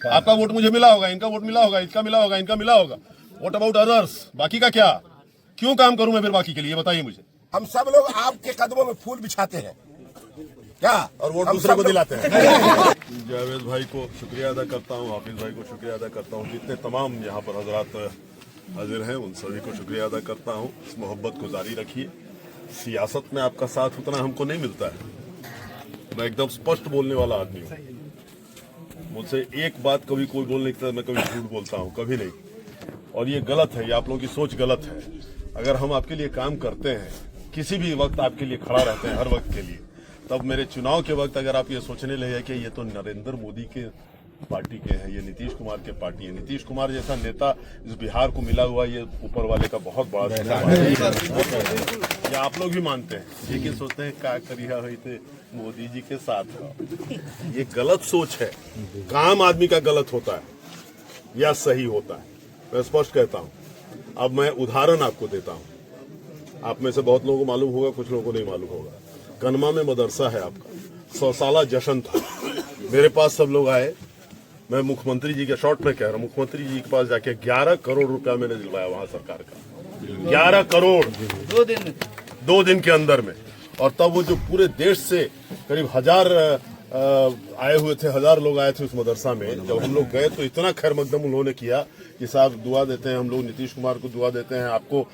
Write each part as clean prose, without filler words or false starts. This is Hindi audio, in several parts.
आपका वोट मुझे मिला होगा, इनका वोट मिला होगा, इसका मिला होगा, इनका मिला होगा। What about others? बाकी का क्या? क्यों काम करूं मैं फिर बाकी के लिए, बताइए मुझे। हम सब लोग आपके कदमों में फूल बिछाते हैं क्या, और वोट दूसरे को दिलाते हैं। जावेद भाई को शुक्रिया अदा करता हूँ, हाफिज भाई को शुक्रिया अदा करता हूँ, जितने तमाम यहाँ पर हजरात हाजिर हैं उन सभी को शुक्रिया अदा करता हूँ। इस मोहब्बत को जारी रखिए। सियासत में आपका साथ उतना हमको नहीं मिलता है। मैं एकदम स्पष्ट बोलने वाला आदमी हूँ। मुझसे एक बात कभी कोई बोल नहीं सकता, मैं कभी झूठ बोलता हूँ, कभी नहीं। और ये गलत है, ये आप लोगों की सोच गलत है। अगर हम आपके लिए काम करते हैं, किसी भी वक्त आपके लिए खड़ा रहते हैं, हर वक्त के लिए, तब मेरे चुनाव के वक्त अगर आप ये सोचने लगे कि ये तो नरेंद्र मोदी के पार्टी के हैं, ये नीतीश कुमार के पार्टी है, नीतीश कुमार जैसा नेता इस बिहार को मिला हुआ, ये ऊपर वाले का बहुत बड़ा ये आप लोग भी मानते हैं, लेकिन सोचते हैं क्या करिया हुई थे मोदी जी के साथ। ये गलत सोच है। काम आदमी का गलत होता है या सही होता है, मैं स्पष्ट कहता हूँ। अब मैं उदाहरण आपको देता हूँ। आप में से बहुत लोगों को मालूम होगा, कुछ लोगों को नहीं मालूम होगा। कनमा में मदरसा है आपका, 100 साला जश्न था। मेरे पास सब लोग आए, मैं मुख्यमंत्री जी के शॉर्ट में कह रहा हूँ, मुख्यमंत्री जी के पास जाके 11 करोड़ रुपया मैंने दिलवाया वहां सरकार का। 11 करोड़ 2 दिन के अंदर में। और तब वो जो पूरे देश से करीब 1000 आए हुए थे, 1000 लोग आए थे उस मदरसा में। जब हम लोग गए तो इतना खैर मकदम उन्होंने किया कि साहब दुआ देते हैं हम लोग, नीतीश कुमार को दुआ देते हैं, आपको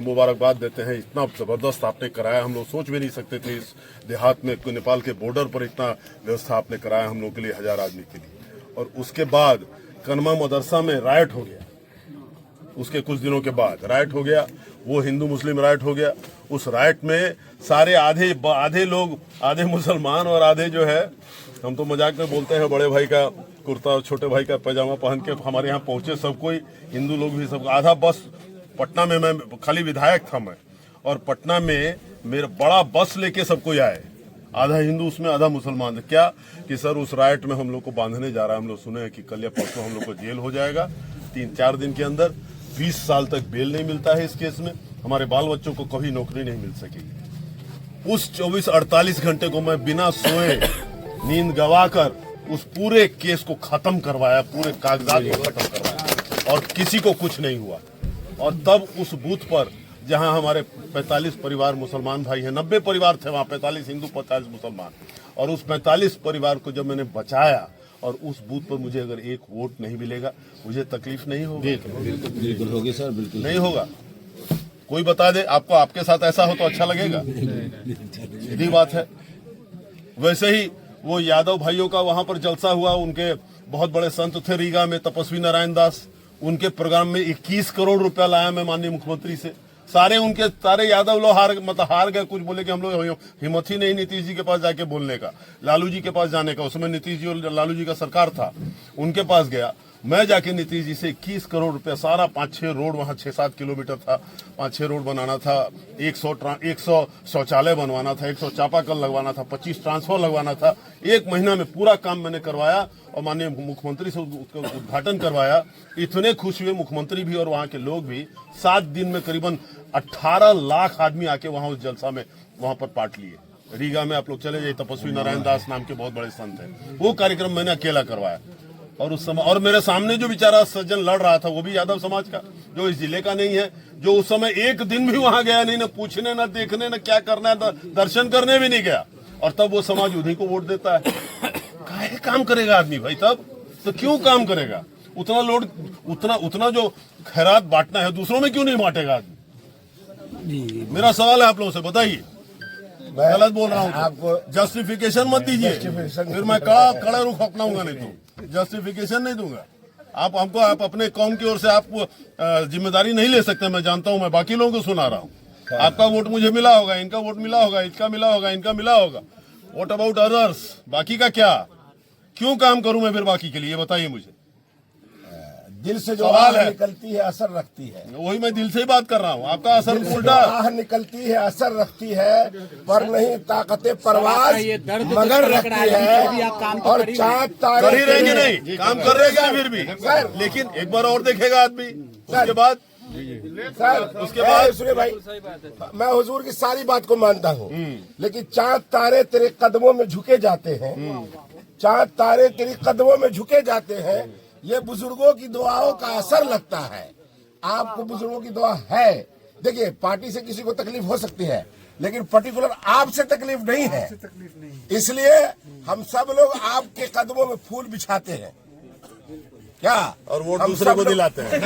मुबारकबाद देते हैं। इतना जबरदस्त आपने कराया, हम लोग सोच भी नहीं सकते थे इस देहात में, नेपाल के बॉर्डर पर इतना व्यवस्था आपने कराया हम लोग के लिए, 1000 आदमी के लिए। और उसके बाद कनमा मदरसा में राइट हो गया। उसके कुछ दिनों के बाद राइट हो गया, वो हिंदू मुस्लिम राइट हो गया। उस राइट में सारे आधे लोग, आधे मुसलमान और आधे जो है, हम तो मजाक में बोलते हैं, बड़े भाई का कुर्ता और छोटे भाई का पैजामा पहन के हमारे यहाँ पहुंचे सब कोई, हिंदू लोग भी सब। आधा बस पटना में, मैं खाली विधायक था मैं, और पटना में मेरा बड़ा बस लेके सब कोई आए, आधा हिंदू उसमें आधा मुसलमान। क्या कि सर उस राइट में हम लोग को बांधने जा रहा है। हम लोग सुने हैं कि कल या परसों हम लोग को जेल हो जाएगा 3-4 दिन के अंदर। 20 साल तक बेल नहीं मिलता है इस केस में। हमारे बाल बच्चों को कभी नौकरी नहीं मिल सकेगी। उस 24-48 घंटे को मैं बिना सोए, नींद गवाकर उस पूरे केस को खत्म करवाया, पूरे कागजात को खत्म करवाया, और किसी को कुछ नहीं हुआ। और तब उस बूथ पर जहां हमारे 45 परिवार मुसलमान भाई हैं, 90 परिवार थे वहां, 45 हिंदू 45 मुसलमान, और उस 45 परिवार को जब मैंने बचाया, और उस बूथ पर मुझे अगर एक वोट नहीं मिलेगा, मुझे तकलीफ नहीं होगी? बिल्कुल होगी सर, बिल्कुल नहीं होगा। कोई बता दे आपको, आपके साथ ऐसा हो तो अच्छा लगेगा? सीधी बात है। वैसे ही वो यादव भाइयों का वहां पर जलसा हुआ, उनके बहुत बड़े संत थे रीगा में, तपस्वी नारायण दास, उनके प्रोग्राम में 21 करोड़ रुपया लाया मैं माननीय मुख्यमंत्री से। सारे यादव लोग हार गए। कुछ बोले कि हम लोग हिम्मत ही नहीं नीतीश जी के पास जाके बोलने का, लालू जी के पास जाने का। उस समय नीतीश जी और लालू जी का सरकार था, उनके पास गया मैं जाके नीतीश जी से। 21 करोड़ रुपया, सारा 5-6 रोड, वहां 6-7 किलोमीटर था, 5-6 रोड बनाना था, 100 शौचालय बनवाना था, 100 चापाकल लगवाना था, 25 ट्रांसफर लगवाना था। 1 महीना में पूरा काम मैंने करवाया और माननीय मुख्यमंत्री से उसका उद्घाटन करवाया। इतने खुश हुए मुख्यमंत्री भी और वहां के लोग भी। 7 दिन में करीबन 18 लाख आदमी आके वहां उस जलसा में वहां पर पार्ट लिए। रीगा में आप लोग चले जाइए, तपस्वी नारायण दास नाम के बहुत बड़े संत हैं, वो कार्यक्रम मैंने अकेला करवाया। और उस समय, और मेरे सामने जो बेचारा सज्जन लड़ रहा था, वो भी यादव समाज का, जो इस जिले का नहीं है, जो उस समय एक दिन भी वहां गया नहीं, न पूछने, न देखने, न क्या करना है, दर्शन करने भी नहीं गया। और तब वो समाज उन्हीं को वोट देता है। काहे काम करेगा आदमी भाई? तब तो क्यों काम करेगा? उतना लोड, उतना जो खैरात बांटना है, दूसरों में क्यों नहीं बांटेगा आदमी? मेरा सवाल है आप लोगों से, बताइए। गलत बोल रहा हूँ आपको, जस्टिफिकेशन मत दीजिए, फिर मैं कड़ा रुख अपनाऊंगा, नहीं तो जस्टिफिकेशन नहीं दूंगा। आप अपने कौम की ओर से आप जिम्मेदारी नहीं ले सकते, मैं जानता हूं। मैं बाकी लोगों को सुना रहा हूं। आपका वोट मुझे मिला होगा, इनका वोट मिला होगा, इसका मिला होगा, इनका मिला होगा। What about others? बाकी का क्या? क्यों काम करूं मैं फिर बाकी के लिए, बताइए मुझे। दिल से जो आह निकलती है असर रखती है। वही मैं दिल से ही बात कर रहा हूँ। आपका असर उल्टा। आह निकलती है असर रखती है, पर नहीं ताकते परवाज मगर रखती है। और चाँद तारे कर ही रहेंगे, नहीं काम कर रहे हैं फिर भी, लेकिन एक बार और देखेगा आदमी। उसके बाद उसके बाद सुनिए भाई, मैं हुजूर की सारी बात को मानता हूँ, लेकिन चाँद तारे तेरे कदमों में झुके जाते हैं, चांद तारे तेरी कदमों में झुके जाते हैं। ये बुजुर्गों की दुआओं का असर लगता है। आपको बुजुर्गों की दुआ है। देखिए, पार्टी से किसी को तकलीफ हो सकती है, लेकिन पर्टिकुलर आपसे तकलीफ नहीं है। इसलिए हम सब लोग आपके कदमों में फूल बिछाते हैं क्या, और वोट हम दूसरे सब को लोग- दिलाते हैं।